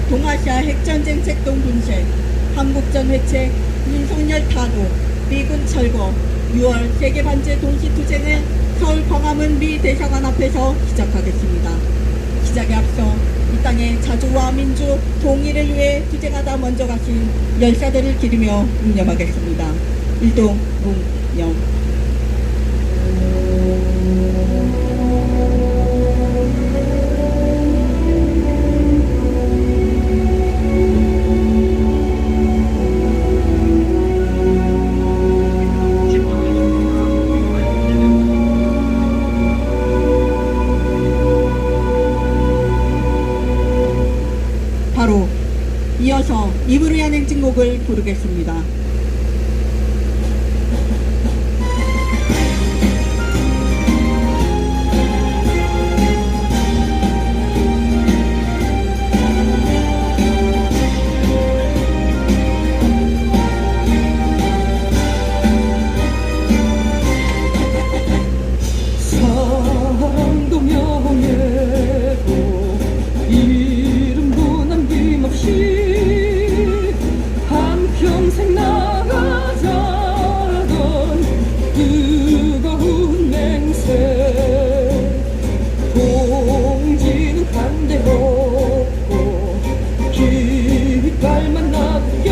동아시아 핵전쟁 책동 분쇄, 한국전 회체, 윤석열 타도, 미군 철거, 6월 세계반제 동시투쟁을 서울 광화문 미 대사관 앞에서 시작하겠습니다. 시작에 앞서 이 땅의 자주와 민주 통일을 위해 투쟁하다 먼저 가신 열사들을 기리며 묵념하겠습니다. 일동 묵념. 바로 이어서 입으로 위한 행진곡을 부르겠습니다. 사랑도 명예도 이름도 남김없이 한평생 나가자던 뜨거운 맹세 동지는 반대없고 깃발만 납겨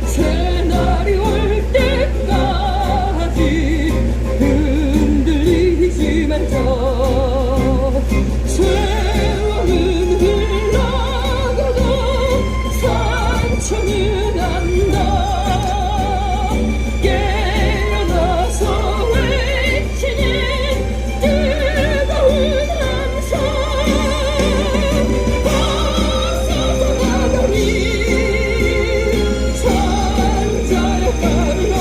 새날이 올 때까지 흔들리지 말자. 세월은 흘러가도 상처는 난다. 깨어나서 외치는 뜨거운 함성 앞서서 나가니 산자여 따르라.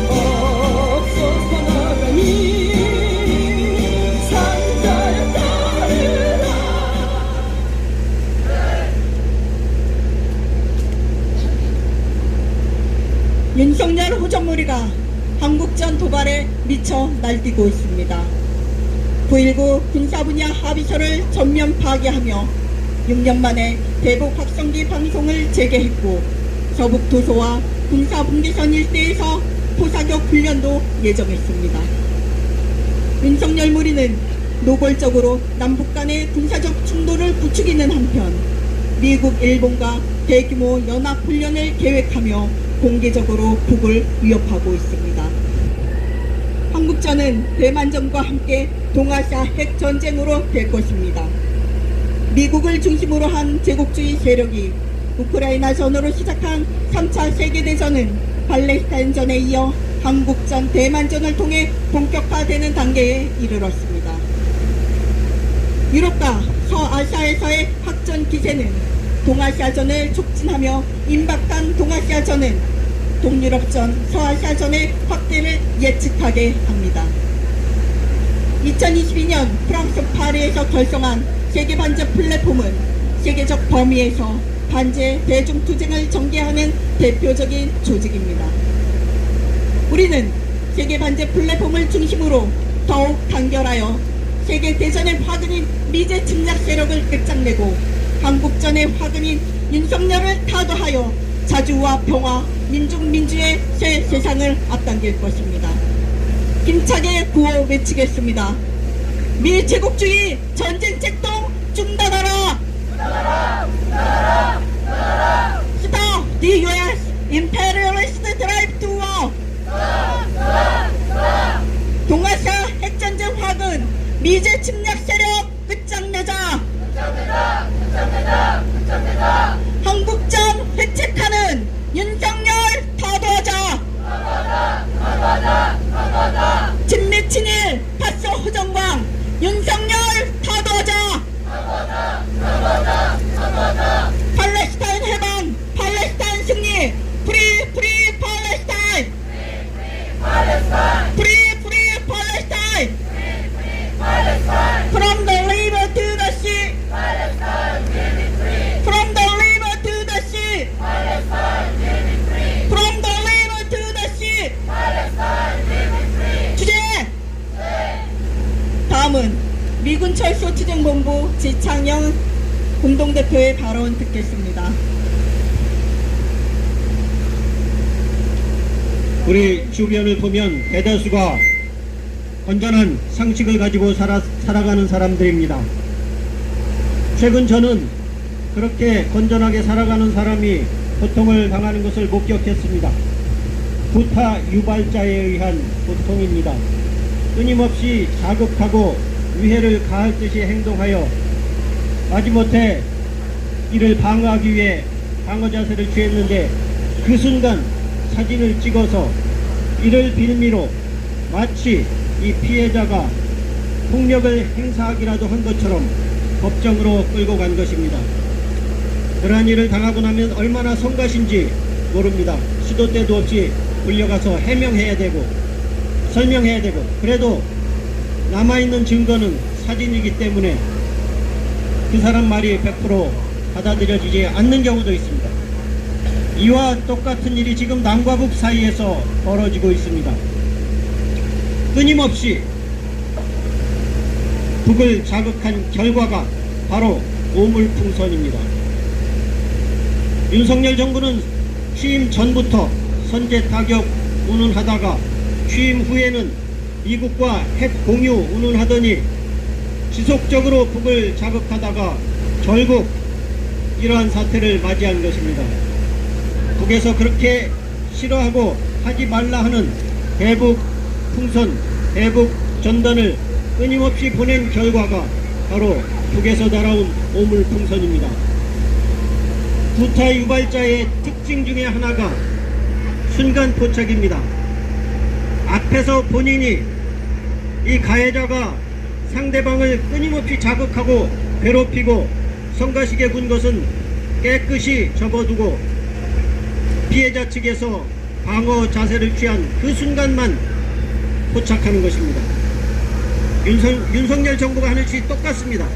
앞서서 나가니 산자여 따르라. 윤석열 호전무리가 한국전 도발에 미쳐 날뛰고 있습니다. 9.19 군사분야 합의서를 전면 파기하며 6년 만에 대북 확성기 방송을 재개했고 서북 도서와 군사분계선 일대에서 포사격 훈련도 예정했습니다. 윤석열 무리는 노골적으로 남북 간의 군사적 충돌을 부추기는 한편 미국, 일본과 대규모 연합훈련을 계획하며 공개적으로 북을 위협하고 있습니다. 한국전은 대만전과 함께 동아시아 핵전쟁으로 될 것입니다. 미국을 중심으로 한 제국주의 세력이 우크라이나 전으로 시작한 3차 세계대전은 팔레스타인전에 이어 한국전, 대만전을 통해 본격화되는 단계에 이르렀습니다. 유럽과 서아시아에서의 확전 기세는 동아시아전을 촉진하며 임박한 동아시아전은 동유럽전, 서아시아전의 확대를 예측하게 합니다. 2022년 프랑스 파리에서 결성한 세계반제 플랫폼은 세계적 범위에서 반제 대중투쟁을 전개하는 대표적인 조직입니다. 우리는 세계반제 플랫폼을 중심으로 더욱 단결하여 세계대전의 화근인 미제 침략 세력을 끝장내고 한국전의 화근인 윤석열을 타도하여 자주와 평화, 민중민주의 새 세상을 앞당길 것입니다. 힘차게 구호 외치겠습니다. 미제국주의 전쟁 책동 중단하라! Stop the U.S. imperialist drive to war! 동아시아 핵전쟁 화근 미제 침략 세력 끝장내자! 한국전 회책하는 윤석열 타도하자! 진미친일 파쇼 호정광 윤석열 타도하자! 팔레스타인 해방, 팔레스타인 승리, 프리 팔레스타인! 프리 팔레스타인! From the river to the sea! From the river to the sea! From the river to the sea! 주제! 다음은 미군 철수투쟁본부 지창영 공동대표의 발언 듣겠습니다. 우리 주변을 보면 대다수가 건전한 상식을 가지고 살아가는 사람들입니다. 최근 저는 그렇게 건전하게 살아가는 사람이 고통을 당하는 것을 목격했습니다. 구타 유발자에 의한 고통입니다. 끊임없이 자극하고 위해를 가할 듯이 행동하여 마지못해 이를 방어하기 위해 방어 자세를 취했는데 그 순간 사진을 찍어서 이를 빌미로 마치 이 피해자가 폭력을 행사하기라도 한 것처럼 법정으로 끌고 간 것입니다. 그러한 일을 당하고 나면 얼마나 성가신지 모릅니다. 시도 때도 없이 불려가서 해명해야 되고 설명해야 되고, 그래도 남아있는 증거는 사진이기 때문에 그 사람 말이 100% 받아들여지지 않는 경우도 있습니다. 이와 똑같은 일이 지금 남과 북 사이에서 벌어지고 있습니다. 끊임없이 북을 자극한 결과가 바로 오물풍선입니다. 윤석열 정부는 취임 전부터 선제 타격 운운하다가 취임 후에는 미국과 핵 공유 운운하더니 지속적으로 북을 자극하다가 결국 이러한 사태를 맞이한 것입니다. 북에서 그렇게 싫어하고 하지 말라 하는 대북 풍선, 대북 전단을 끊임없이 보낸 결과가 바로 북에서 날아온 오물풍선입니다. 구타 유발자의 특징 중에 하나가 순간 포착입니다. 앞에서 본인이 이 가해자가 상대방을 끊임없이 자극하고 괴롭히고 성가시게 군 것은 깨끗이 접어두고 피해자 측에서 방어 자세를 취한 그 순간만 포착하는 것입니다. 윤석열 정부가 하는 것이 똑같습니다.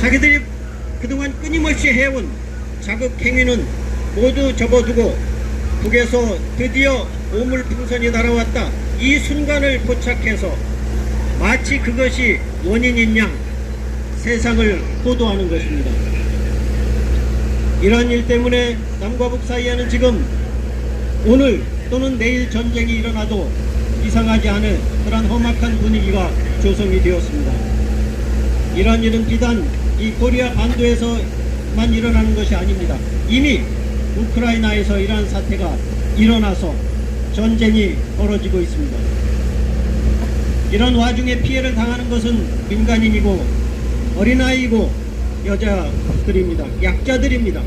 자기들이 그동안 끊임없이 해온 자극 행위는 모두 접어두고 북에서 드디어 오물풍선이 날아왔다, 이 순간을 포착해서 마치 그것이 원인인 양 세상을 호도하는 것입니다. 이러한 일 때문에 남과 북 사이에는 지금 오늘 또는 내일 전쟁이 일어나도 이상하지 않은 그런 험악한 분위기가 조성이 되었습니다. 이러한 일은 비단 이 코리아 반도에서만 일어나는 것이 아닙니다. 이미 우크라이나에서 이러한 사태가 일어나서 전쟁이 벌어지고 있습니다. 이런 와중에 피해를 당하는 것은 민간인이고 어린아이이고 여자들입니다. 약자들입니다.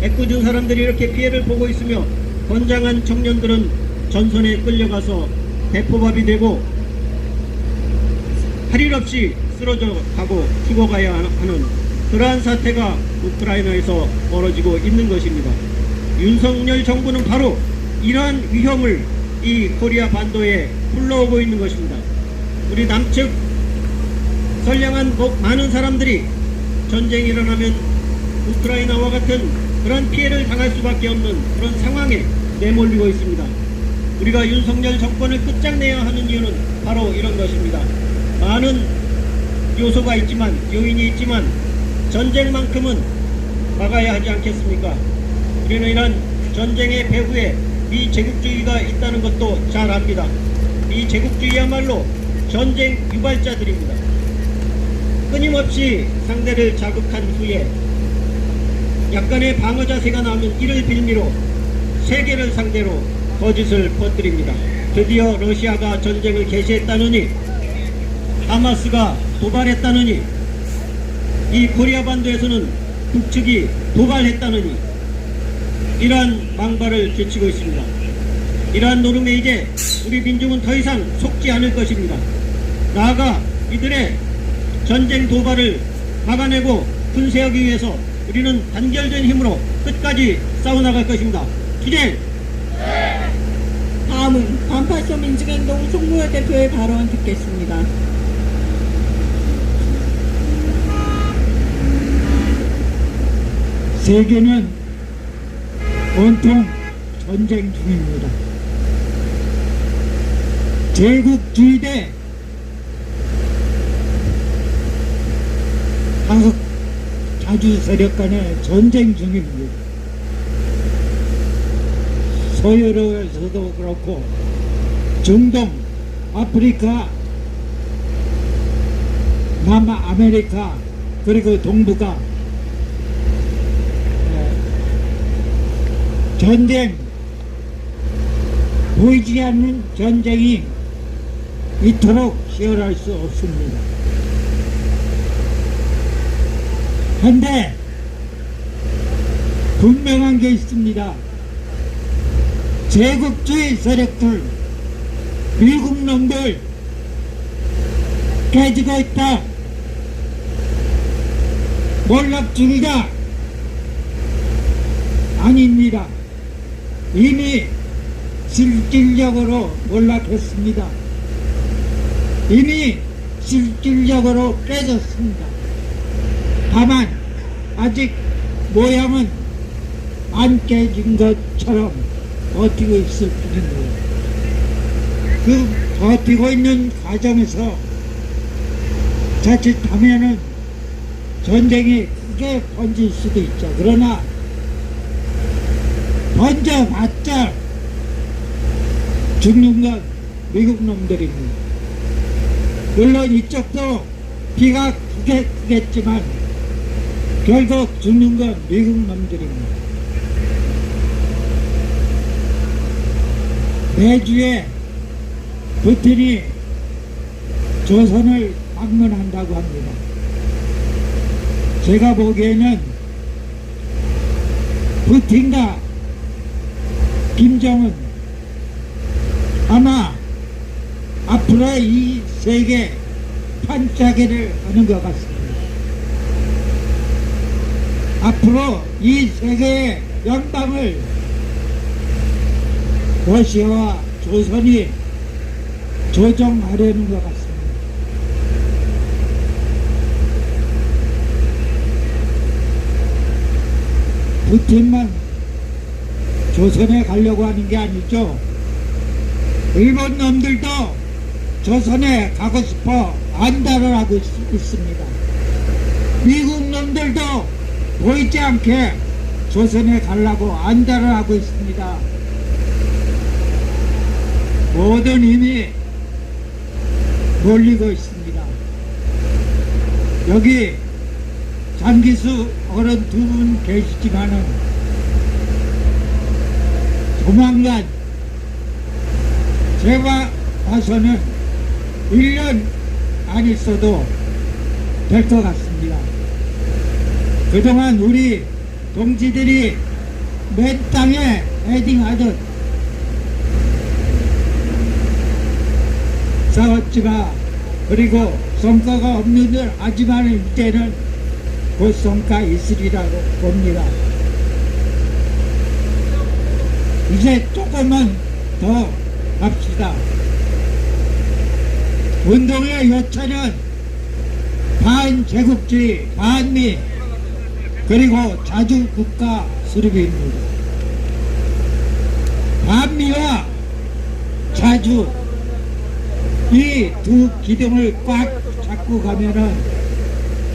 애꿎은 사람들이 이렇게 피해를 보고 있으며 건장한 청년들은 전선에 끌려가서 대포밥이 되고 할 일 없이 쓰러져 가고 죽어가야 하는 그러한 사태가 우크라이나에서 벌어지고 있는 것입니다. 윤석열 정부는 바로 이러한 위험을 이 코리아 반도에 불러오고 있는 것입니다. 우리 남측 선량한 많은 사람들이 전쟁이 일어나면 우크라이나와 같은 그런 피해를 당할 수밖에 없는 그런 상황에 내몰리고 있습니다. 우리가 윤석열 정권을 끝장내야 하는 이유는 바로 이런 것입니다. 많은 요소가 있지만, 요인이 있지만 전쟁만큼은 막아야 하지 않겠습니까? 우리는 이런 전쟁의 배후에 미제국주의가 있다는 것도 잘 압니다. 미제국주의야말로 전쟁 유발자들입니다. 끊임없이 상대를 자극한 후에 약간의 방어 자세가 나오면 이를 빌미로 세계를 상대로 거짓을 퍼뜨립니다. 드디어 러시아가 전쟁을 개시했다느니, 하마스가 도발했다느니, 이 코리아 반도에서는 북측이 도발했다느니, 이러한 망발을 제치고 있습니다. 이러한 노름에 이제 우리 민중은 더 이상 속지 않을 것입니다. 나아가 이들의 전쟁 도발을 막아내고 분쇄하기 위해서 우리는 단결된 힘으로 끝까지 싸워나갈 것입니다. 기대! 다음은 반팔소 민중행동 송무열 대표의 발언 듣겠습니다. 세계는 온통 전쟁 중입니다. 제국주의 대 한국 자주 세력 간의 전쟁 중입니다. 서유럽에서도 그렇고 중동, 아프리카, 남아메리카 그리고 동북아 전쟁, 보이지 않는 전쟁이 이토록 시원할 수 없습니다. 그런데 분명한 게 있습니다. 제국주의 세력들, 미국 놈들 깨지고 있다. 몰락 중이다. 아닙니다. 이미 실질적으로 몰락했습니다. 이미 실질적으로 깨졌습니다. 다만 아직 모양은 안 깨진 것처럼 버티고 있을 뿐입니다. 그 버티고 있는 과정에서 자칫하면은 전쟁이 크게 번질 수도 있죠. 그러나 번져봤자 죽는 건 미국 놈들입니다. 물론 이쪽도 피가 크게 크겠지만 결국 죽는 건 미국 놈들입니다. 매주에 푸틴이 조선을 방문한다고 합니다. 제가 보기에는 푸틴과 김정은 아마 앞으로 이 세계 판짜기를 하는 것 같습니다. 앞으로 이 세계의 연방을 러시아와 조선이 조정하려는 것 같습니다. 푸틴만 조선에 가려고 하는 게 아니죠. 일본 놈들도 조선에 가고 싶어 안달을 하고 있습니다. 미국 놈들도 보이지 않게 조선에 가려고 안달을 하고 있습니다. 모든 힘이 몰리고 있습니다. 여기 장기수 어른 두 분 계시지만은 조만간 제가 봐서는 1년 안 있어도 될 것 같습니다. 그동안 우리 동지들이 맨 땅에 헤딩하듯 싸웠지만 그리고 성과가 없는 일 하지만 이때는 곧 성과 있으리라고 봅니다. 이제 조금만 더 합시다. 운동의 요체는 반제국주의, 반미, 그리고 자주국가 수립입니다. 반미와 자주 이 두 기둥을 꽉 잡고 가면은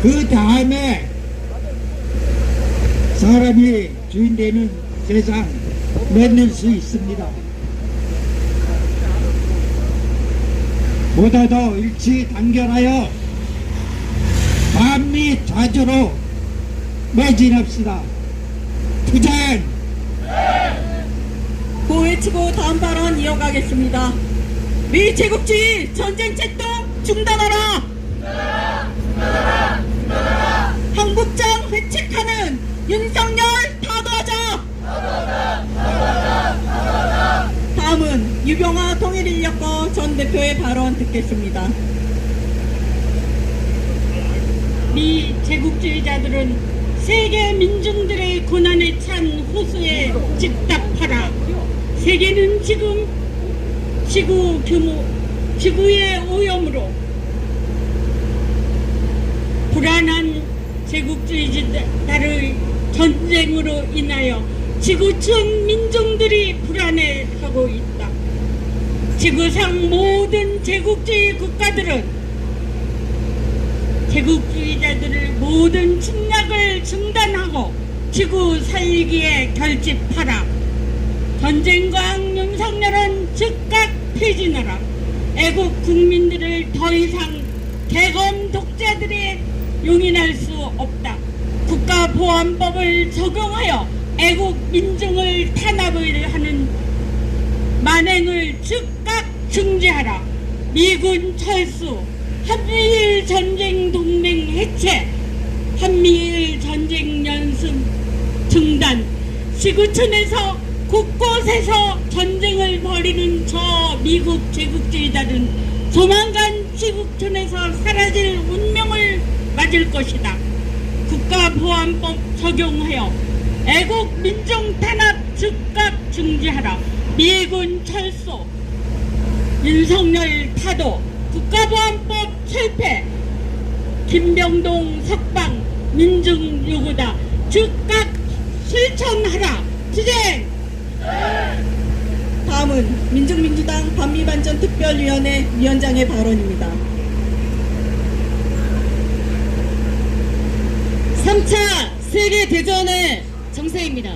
그 다음에 사람이 주인되는 세상 만들 수 있습니다. 보다 더 일치 단결하여 반미 자주로 매진합시다. 투쟁! 고 외치고 다음 발언 이어가겠습니다. 미 제국주의 전쟁 책동 중단하라! 한국장 회칙하는 윤석열 타도하자! 다음은 유병아 통일인력거 전 대표의 발언 듣겠습니다. 미 제국주의자들은 세계 민중들의 고난에 찬 호소에 즉답하라. 세계는 지금 지구의 오염으로 불안한 제국주의자들의 전쟁으로 인하여 지구촌 민중들이 불안해하고 있다. 지구상 모든 제국주의 국가들은 제국주의자들을 모든 침략을 중단하고 지구 살리기에 결집하라. 전쟁광 윤석열은 즉각 폐진하라. 애국 국민들을 더 이상 대검 독자들에 용인할 수 없다. 국가보안법을 적용하여 애국 민중을 탄압을 하는 만행을 즉각 중지하라. 미군 철수, 한미일 전쟁 동맹 해체, 한미일 전쟁 연습 중단, 지구촌에서 곳곳에서 전쟁을 벌이는 저 미국 제국주의자들은 조만간 지구촌에서 사라질 운명을 맞을 것이다. 국가보안법 적용하여 애국 민중 탄압 즉각 중지하라. 미군 철수, 윤석열 타도, 국가보안법 실패, 김병동 석방 민중 요구다. 즉각 실천하라. 투쟁! 다음은 민중민주당 반미반전특별위원회 위원장의 발언입니다. 3차 세계대전의 정세입니다.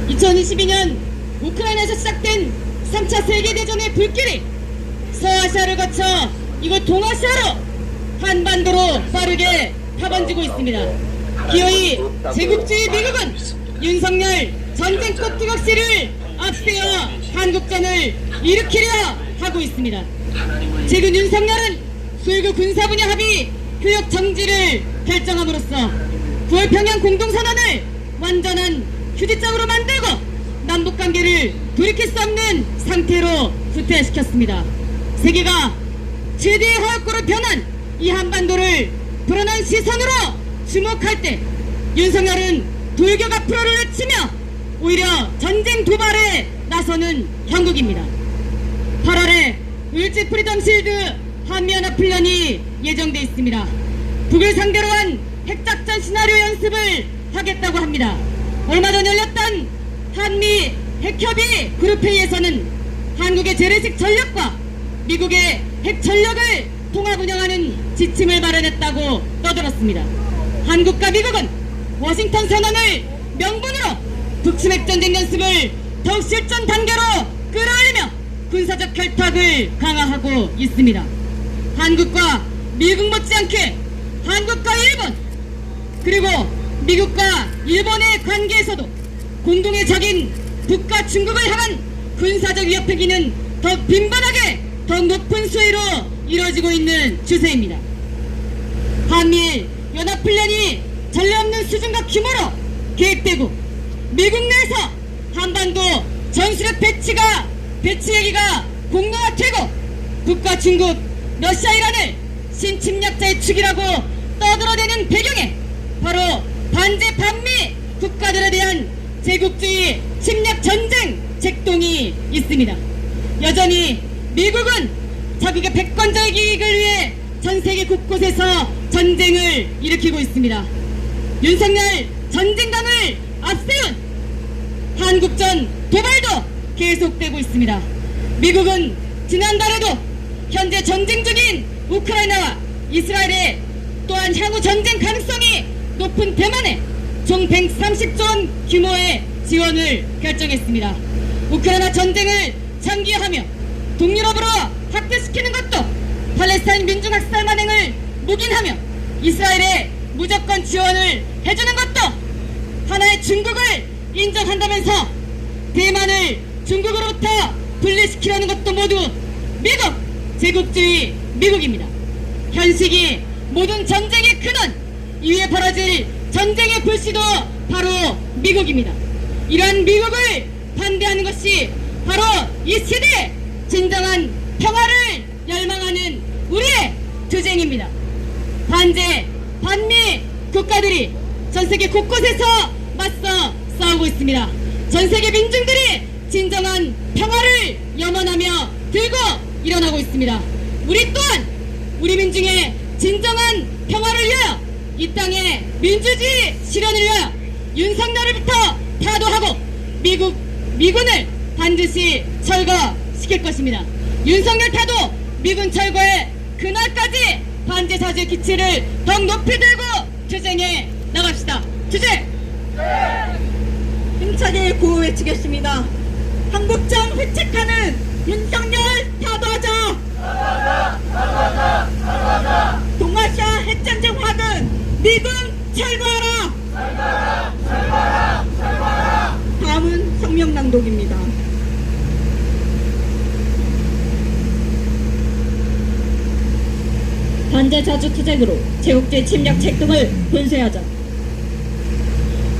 2022년 우크라이나에서 시작된 3차 세계대전의 불길이 서아시아를 거쳐 이곳 동아시아로 한반도로 빠르게 타번지고 있습니다. 기어이 제국주의 미국은 윤석열 전쟁꽃 투격시를 앞세워 한국전을 일으키려 하고 있습니다. 최근 윤석열은 수일구 군사분야 합의 교역 정지를 결정함으로써 9월 평양 공동선언을 완전한 휴지적으로 만들고 남북관계를 돌이킬 수 없는 상태로 후퇴시켰습니다. 세계가 최대의 화약고로 변한 이 한반도를 불안한 시선으로 주목할 때 윤석열은 돌격 앞으로를 외치며 오히려 전쟁 도발에 나서는 형국입니다. 8월에 을지 프리덤 실드 한미연합훈련이 예정돼 있습니다. 북을 상대로 한 핵작전 시나리오 연습을 하겠다고 합니다. 얼마 전 열렸던 한미 핵협의 그룹회의에서는 한국의 재래식 전력과 미국의 핵 전력을 통합 운영하는 지침을 마련했다고 떠들었습니다. 한국과 미국은 워싱턴 선언을 명분으로 북침 핵전쟁 연습을 더욱 실전 단계로 끌어올리며 군사적 결탁을 강화하고 있습니다. 한국과 미국 못지않게 한국과 일본 그리고 미국과 일본의 관계에서도 공동의 적인 북과 중국을 향한 군사적 위협 행위는 더 빈번하게 더 높은 수위로 이루어지고 있는 추세입니다. 한미일 연합훈련이 전례 없는 수준과 규모로 계획되고 미국 내에서 한반도 전술핵 배치 얘기가 공론화되고 북과 중국, 러시아, 이란을 신침략자의 축이라고 떠들어대는 배경에 바로 반제 반미 국가들에 대한 제국주의 침략 전쟁 책동이 있습니다. 여전히 미국은 자국의 백권적 이익을 위해 전 세계 곳곳에서 전쟁을 일으키고 있습니다. 윤석열 전쟁강을 앞세운 한국전 도발도 계속되고 있습니다. 미국은 지난달에도 현재 전쟁 중인 우크라이나와 이스라엘에 또한 향후 전쟁 가능성이 높은 대만에 총 130조 원 규모의 지원을 결정했습니다. 우크라이나 전쟁을 장기화하며 동유럽으로 확대시키는 것도 팔레스타인 민중 학살 만행을 묵인하며 이스라엘에 무조건 지원을 해주는 것도 하나의 중국을 인정한다면서 대만을 중국으로부터 분리시키려는 것도 모두 미국, 제국주의 미국입니다. 현 시기 모든 전쟁의 근원, 이후에 벌어질 전쟁의 불씨도 바로 미국입니다. 이러한 미국을 반대하는 것이 바로 이 시대의 진정한 평화를 열망하는 우리의 투쟁입니다. 반제, 반미 국가들이 전세계 곳곳에서 맞서 싸우고 있습니다. 전세계 민중들이 진정한 평화를 염원하며 들고 일어나고 있습니다. 우리 또한 우리 민중의 진정한 평화를 위하여 이 땅의 민주주의 실현을 위하여 윤석열을부터 타도하고 미군을 반드시 철거시킬 것입니다. 윤석열 타도 미군 철거의 그날까지 반제 자주의 기치를 더욱 높이 들고 투쟁에 나갑시다. 투쟁! 힘차게 구호 외치겠습니다. 한국장 회책하는 윤석열 타도하자! 동아시아 핵전쟁 화근 미군 철거하라! 다음은 성명 낭독입니다. 반제 자주 투쟁으로 제국주의 침략 책동을 분쇄하자.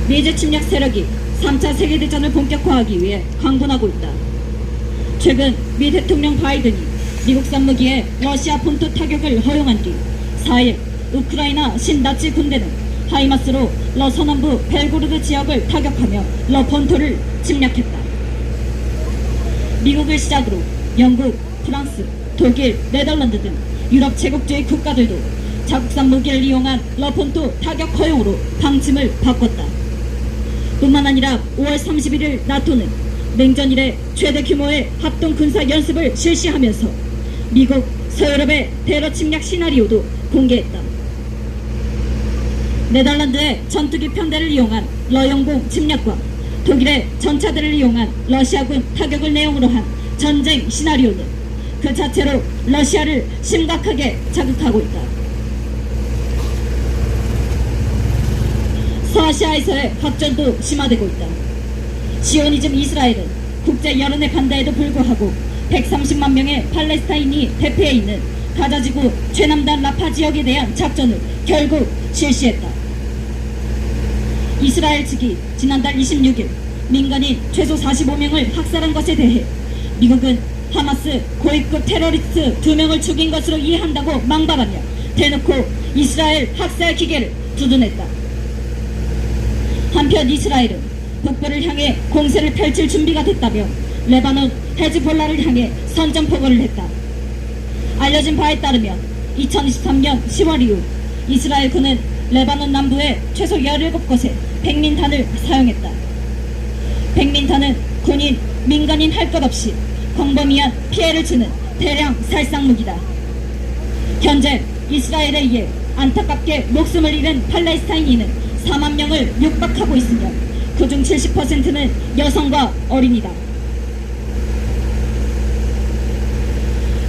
미제 침략 세력이 3차 세계대전을 본격화하기 위해 강군하고 있다. 최근 미 대통령 바이든이 미국산 무기의 러시아 본토 타격을 허용한 뒤 4일 우크라이나 신나치 군대는 하이마스로 러 서남부 벨고로드 지역을 타격하며 러 본토를 침략했다. 미국을 시작으로 영국, 프랑스, 독일, 네덜란드 등 유럽 제국주의 국가들도 자국산 무기를 이용한 러 본토 타격 허용으로 방침을 바꿨다. 뿐만 아니라 5월 31일 나토는 냉전 이래 최대 규모의 합동 군사 연습을 실시하면서 미국, 서유럽의 테러 침략 시나리오도 공개했다. 네덜란드의 전투기 편대를 이용한 러영공 침략과 독일의 전차들을 이용한 러시아군 타격을 내용으로 한 전쟁 시나리오는 그 자체로 러시아를 심각하게 자극하고 있다. 서아시아에서의 확전도 심화되고 있다. 시오니즘 이스라엘은 국제 여론의 반대에도 불구하고 130만 명의 팔레스타인이 대피해 있는 가자지구 최남단 라파 지역에 대한 작전을 결국 실시했다. 이스라엘 측이 지난달 26일 민간인 최소 45명을 학살한 것에 대해 미국은 하마스 고위급 테러리스트 2명을 죽인 것으로 이해한다고 망발하며 대놓고 이스라엘 학살 기계를 두둔했다. 한편 이스라엘은 북부를 향해 공세를 펼칠 준비가 됐다며 레바논 헤즈볼라를 향해 선전포고를 했다. 알려진 바에 따르면 2023년 10월 이후 이스라엘 군은 레바논 남부의 최소 17곳에 백린탄을 사용했다. 백린탄은 군인, 민간인 할 것 없이 광범위한 피해를 주는 대량 살상 무기다. 현재 이스라엘에 의해 안타깝게 목숨을 잃은 팔레스타인인은 4만 명을 육박하고 있으며 그중 70%는 여성과 어린이다.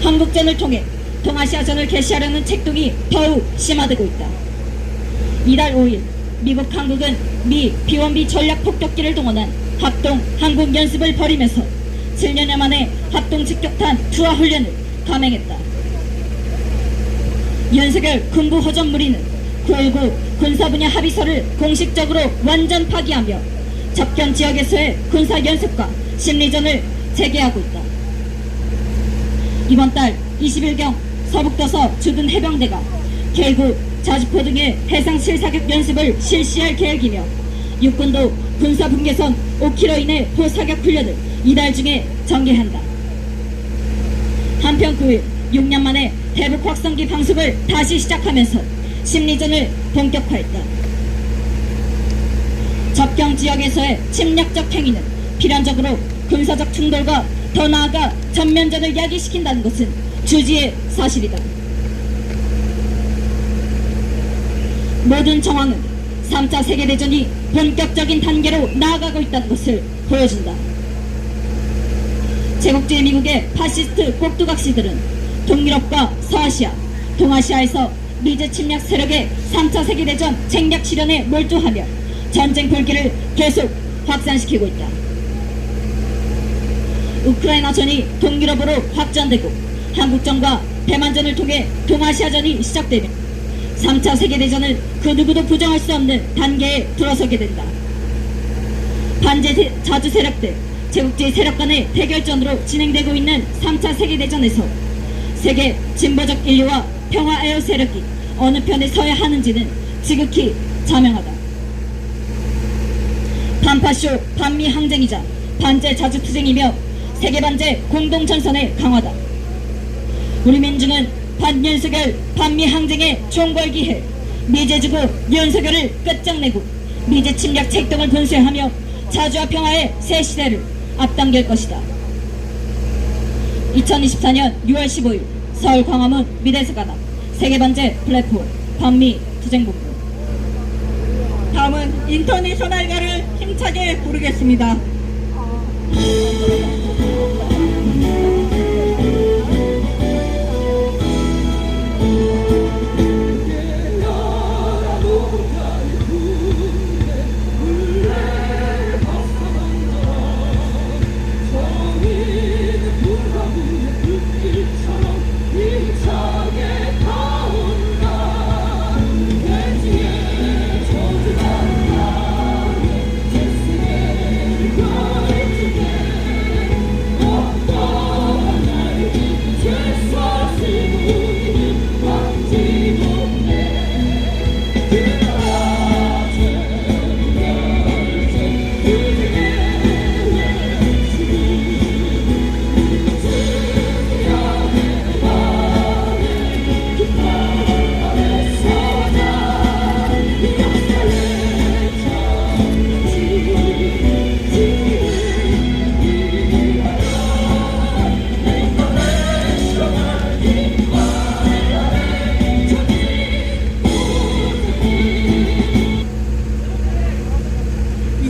한국전을 통해 동아시아전을 개시하려는 책동이 더욱 심화되고 있다. 이달 5일 미국 한국은 미 B-1B 전략 폭격기를 동원한 합동 한국 연습을 벌이면서 7년여 만에 합동 직격탄 투하 훈련을 감행했다. 윤석열 군부 허전 무리는 9.19 군사 분야 합의서를 공식적으로 완전 파기하며 접견 지역에서의 군사 연습과 심리전을 재개하고 있다. 이번 달 20일경 서북도서 주둔 해병대가 계구, 자주포 등의 해상 실사격 연습을 실시할 계획이며 육군도 군사 분계선 5km 이내 포사격 훈련을 이달 중에 전개한다. 한편 9일 6년 만에 대북 확성기 방송을 다시 시작하면서 심리전을 본격화했다. 접경 지역에서의 침략적 행위는 필연적으로 군사적 충돌과 더 나아가 전면전을 야기시킨다는 것은 주지의 사실이다. 모든 정황은 3차 세계대전이 본격적인 단계로 나아가고 있다는 것을 보여준다. 제국주의 미국의 파시스트 꼭두각시들은 동유럽과 서아시아, 동아시아에서 미제 침략 세력의 3차 세계대전 쟁략 실현에 몰두하며 전쟁 불길을 계속 확산시키고 있다. 우크라이나전이 동유럽으로 확전되고 한국전과 대만전을 통해 동아시아전이 시작되며 3차 세계대전은 그 누구도 부정할 수 없는 단계에 들어서게 된다. 반제 자주 세력들, 제국주의 세력 간의 대결전으로 진행되고 있는 3차 세계대전에서 세계 진보적 인류와 평화 애호 세력이 어느 편에 서야 하는지는 지극히 자명하다. 반파쇼 반미 항쟁이자 반제 자주 투쟁이며 세계 반제 공동전선의 강화다. 우리 민중은 반윤석열 반미 항쟁의 총궐기해 미제주구 윤석열을 끝장내고 미제 침략 책동을 분쇄하며 자주와 평화의 새 시대를 앞당길 것이다. 2024년 6월 15일 서울 광화문 미대서관앞 세계반제 플랫폼 반미 투쟁본부. 다음은 인터내셔널가를 힘차게 부르겠습니다.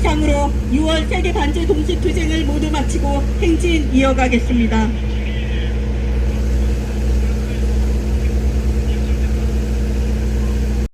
이상으로 6월 세계 반제 동시 투쟁을 모두 마치고 행진 이어가겠습니다.